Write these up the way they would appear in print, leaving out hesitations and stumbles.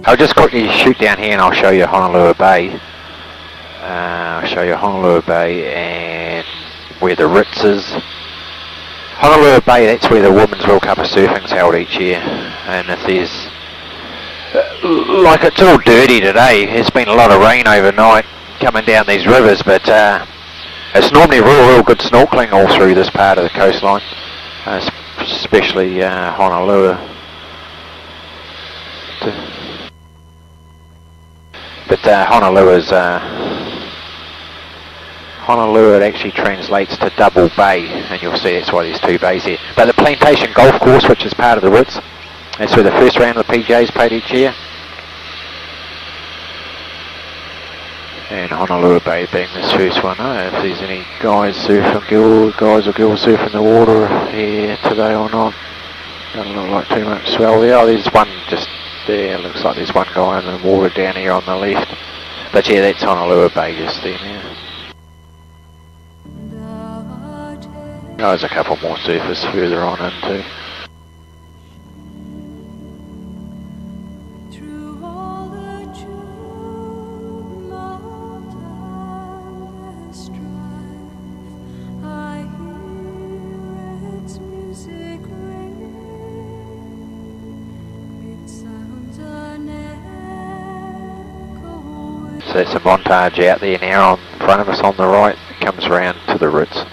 I'll just quickly shoot down here and I'll show you Honolulu Bay. I'll show you Honolulu Bay and where the Ritz is. Honolulu Bay, that's where the Women's World Cup of Surfing is held each year. And if there's, like it's all dirty today, there's been a lot of rain overnight coming down these rivers, but it's normally real good snorkeling all through this part of the coastline, especially Honolulu. But Honolulu, it actually translates to double bay, and you'll see that's why there's two bays here. But the Plantation Golf Course, which is part of the Ritz, that's where the first round of the PGA's played each year. And Honolulu Bay being this first one. I don't know if there's any guys surfing, guys or girls surfing the water here today or not. Doesn't look like too much swell there. Oh, there's one just there. Looks like there's one guy in the water down here on the left. But yeah, that's Honolulu Bay just there now. Oh, there's a couple more surfers further on in too. So that's a montage out there now in front of us on the right. It comes around to the Ritz.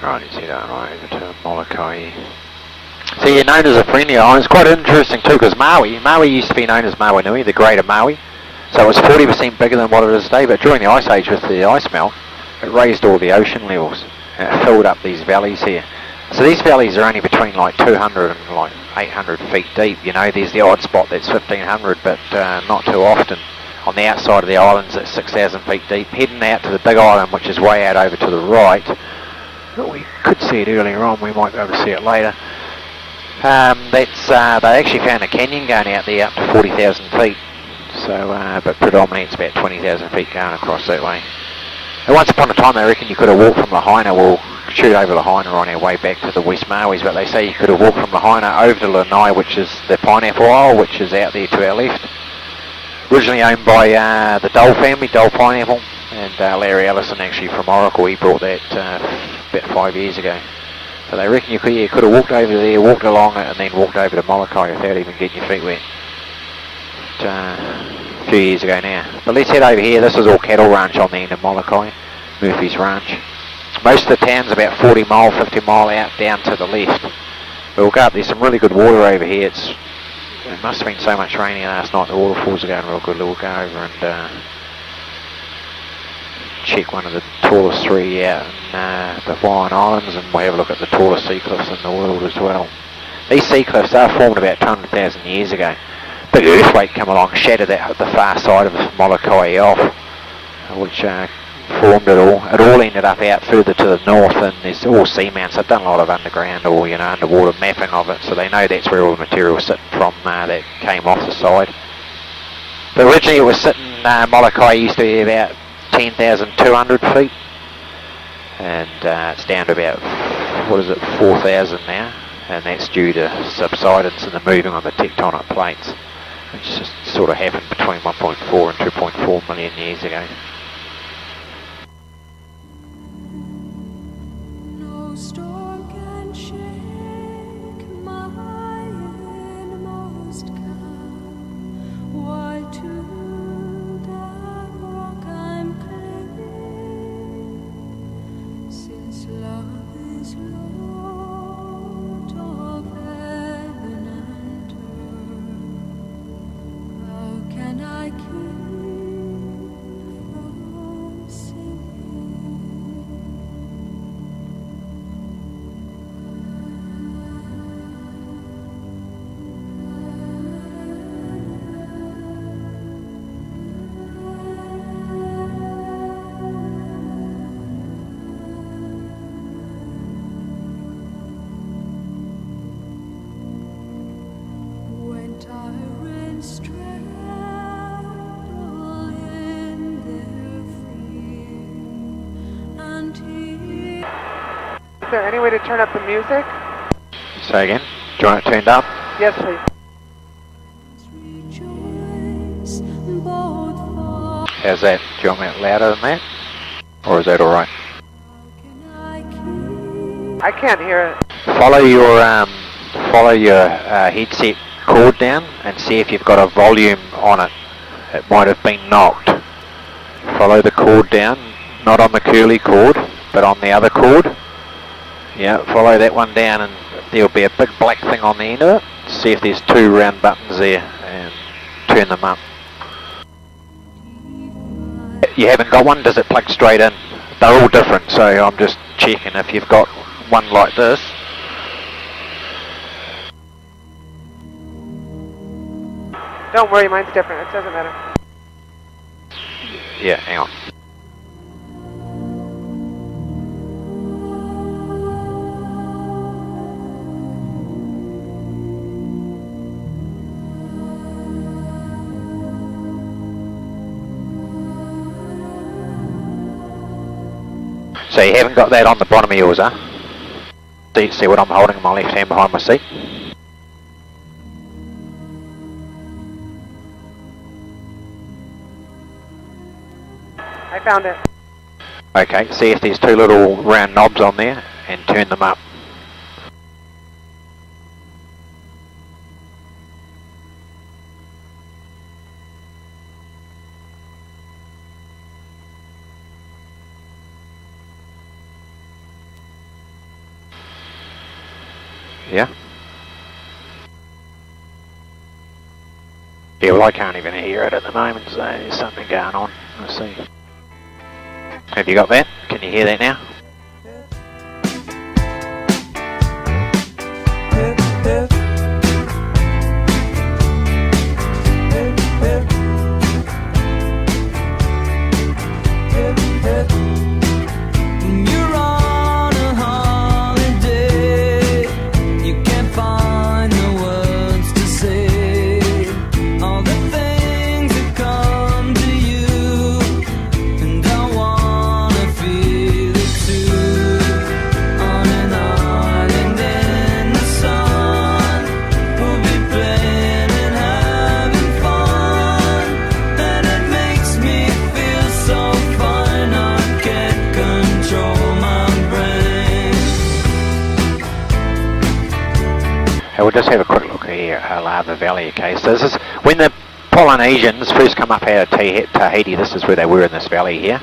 Right, he's heading right over to Molokai. So you're known as a friendly island. It's quite interesting too, because Maui used to be known as Maui Nui, the Greater Maui. So it was 40% bigger than what it is today, but during the Ice Age with the ice melt, it raised all the ocean levels. And it filled up these valleys here. So these valleys are only between like 200 and like 800 feet deep. You know, there's the odd spot that's 1500, but not too often. On the outside of the islands, it's 6,000 feet deep. Heading out to the big island, which is way out over to the right. We could see it earlier on, we might be able to see it later. They actually found a canyon going out there up to 40,000 feet. So, but predominantly it's about 20,000 feet going across that way. And once upon a time they reckon you could have walked from Lahaina, we'll shoot over Lahaina on our way back to the West Maui's, but they say you could have walked from Lahaina over to Lanai, which is the Pineapple Isle, which is out there to our left. Originally owned by the Dole family, Dole Pineapple, and Larry Ellison actually from Oracle, he brought that about 5 years ago. So they reckon you could have walked over there, walked along it, and then walked over to Molokai without even getting your feet wet. But, a few years ago now. But let's head over here. This is all cattle ranch on the end of Molokai, Murphy's Ranch. Most of the town's about 40 mile, 50 mile out down to the left. But we'll go up, there's some really good water over here. It must have been so much raining last night, the waterfalls are going real good. We'll go over and check one of the tallest three out in the Hawaiian Islands, and we'll have a look at the tallest sea cliffs in the world as well. These sea cliffs are formed about 200,000 years ago. Big earthquake come along, shattered the far side of Molokai off, which formed it all. It all ended up out further to the north, and there's all seamounts. They've done a lot of underground or underwater mapping of it, so they know that's where all the material was sitting from that came off the side. But originally it was sitting, Molokai used to be about 10,200 feet, and it's down to about 4,000 now, and that's due to subsidence and the moving of the tectonic plates. It's just sort of happened between 1.4 and 2.4 million years ago. No storm can shake my inmost calm, while to the rock I'm clinging, since love is Lord of heaven and earth. How can I keep from Sirens tremble in their fear, and he Is there any way to turn up the music? Say again. Do you want it turned up? Yes, please. rejoice both far. How's that? Do you want it louder than that? Or is that alright? Can I keep I can't hear it. Follow your headset cord down and see if you've got a volume on it. It might have been knocked. Follow the cord down, not on the curly cord, but on the other cord. Yeah, follow that one down and there'll be a big black thing on the end of it. See if there's two round buttons there and turn them up. You haven't got one? Does it plug straight in? They're all different, so I'm just checking if you've got one like this. Don't worry, mine's different. It doesn't matter. Yeah, hang on. So you haven't got that on the bottom of yours, huh? See what I'm holding in my left hand behind my seat? I found it. Okay, see if there's two little round knobs on there and turn them up. Yeah? Yeah, well I can't even hear it at the moment, so there's something going on. Let's see. Have you got that? Can you hear that now? You're on a holiday. You can't find the words to say all the things that come to you, and I wanna feel it too. On an island in the sun, we'll be playing and having fun, and it makes me feel so fine I can't control my brain. Hey, we'll just have a quick look here at Lava Valley, okay? So this is, when the Polynesians first come up out of Tahiti, this is where they were in this valley here.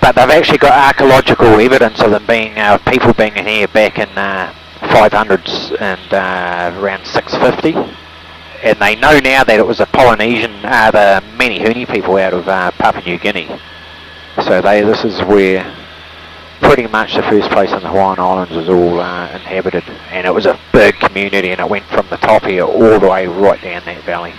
But they've actually got archaeological evidence of them being, people being in here back in 500s and around 650. And they know now that it was the Polynesian, the Menehune people out of Papua New Guinea. So this is where pretty much the first place in the Hawaiian Islands was all inhabited. And it was a big community and it went from the top here all the way right down that valley.